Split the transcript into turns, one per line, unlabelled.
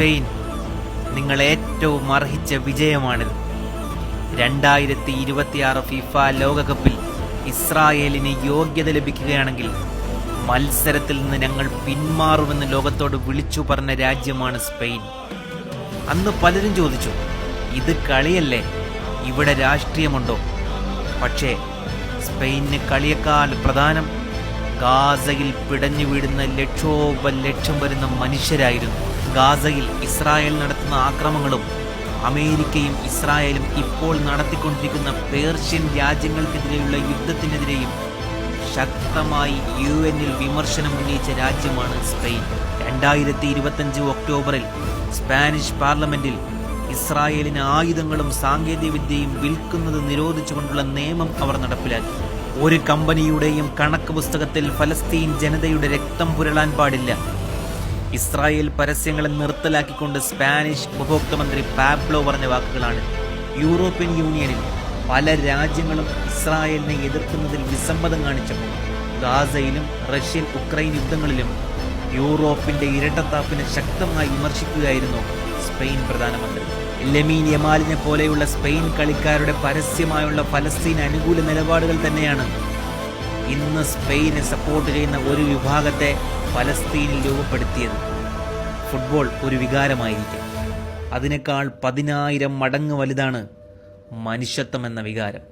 Spain, നിങ്ങൾ ഏറ്റവും അർഹിച്ച വിജയമാണിത്. 2026 FIFA ലോകകപ്പിൽ ഇസ്രായേലിന് യോഗ്യത ലഭിക്കുകയാണെങ്കിൽ മത്സരത്തിൽ നിന്ന് ഞങ്ങൾ പിന്മാറുമെന്ന് ലോകത്തോട് വിളിച്ചു പറഞ്ഞ രാജ്യമാണ് സ്പെയിൻ. അന്ന് പലരും ചോദിച്ചു, ഇത് കളിയല്ലേ, ഇവിടെ രാഷ്ട്രീയമുണ്ടോ? പക്ഷേ സ്പെയിനിന് കളിയേക്കാൾ പ്രധാനം ഗാസയിൽ പിടഞ്ഞു വീടുന്ന ലക്ഷം വരുന്ന മനുഷ്യരായിരുന്നു. ഗാസയിൽ ഇസ്രായേൽ നടത്തുന്ന ആക്രമണങ്ങളും അമേരിക്കയും ഇസ്രായേലും ഇപ്പോൾ നടത്തിക്കൊണ്ടിരിക്കുന്ന പേർഷ്യൻ രാജ്യങ്ങൾക്കെതിരെയുള്ള യുദ്ധത്തിനെതിരെയും ശക്തമായി UN-ൽ വിമർശനം ഉന്നയിച്ച രാജ്യമാണ് സ്പെയിൻ. 2025 ഒക്ടോബറിൽ സ്പാനിഷ് പാർലമെന്റിൽ ഇസ്രായേലിന് ആയുധങ്ങളും സാങ്കേതികവിദ്യയും വിൽക്കുന്നത് നിരോധിച്ചുകൊണ്ടുള്ള നിയമം അവർ നടപ്പിലാക്കി. ഒരു കമ്പനിയുടെയും കണക്ക് പുസ്തകത്തിൽ ഫലസ്തീൻ ജനതയുടെ രക്തം പുരളാൻ പാടില്ല. ഇസ്രായേൽ പരസ്യങ്ങളെ നിർത്തലാക്കിക്കൊണ്ട് സ്പാനിഷ് ഉപഭോക്തൃ മന്ത്രി പാബ്ലോ പറഞ്ഞ വാക്കുകളാണ്. യൂറോപ്യൻ യൂണിയനിൽ പല രാജ്യങ്ങളും ഇസ്രായേലിനെ എതിർക്കുന്നതിൽ വിസമ്മതം കാണിച്ചപ്പോൾ ഗാസയിലും റഷ്യൻ ഉക്രൈൻ യുദ്ധങ്ങളിലും യൂറോപ്പിന്റെ ഇരട്ടത്താപ്പിനെ ശക്തമായി വിമർശിക്കുകയായിരുന്നു സ്പെയിൻ പ്രധാനമന്ത്രി. ലമീൻ യമാലിനെ പോലെയുള്ള സ്പെയിൻ കളിക്കാരുടെ പരസ്യമായുള്ള ഫലസ്തീൻ അനുകൂല നിലപാടുകൾ തന്നെയാണ് ഇന്ന് സ്പെയിനെ സപ്പോർട്ട് ചെയ്യുന്ന ഒരു വിഭാഗത്തെ ഫലസ്തീനിൽ രൂപപ്പെടുത്തിയത്. ഫുട്ബോൾ ഒരു വികാരമായിരിക്കും, അതിനേക്കാൾ 10,000 മടങ്ങ് വലുതാണ് മനുഷ്യത്വം എന്ന വികാരം.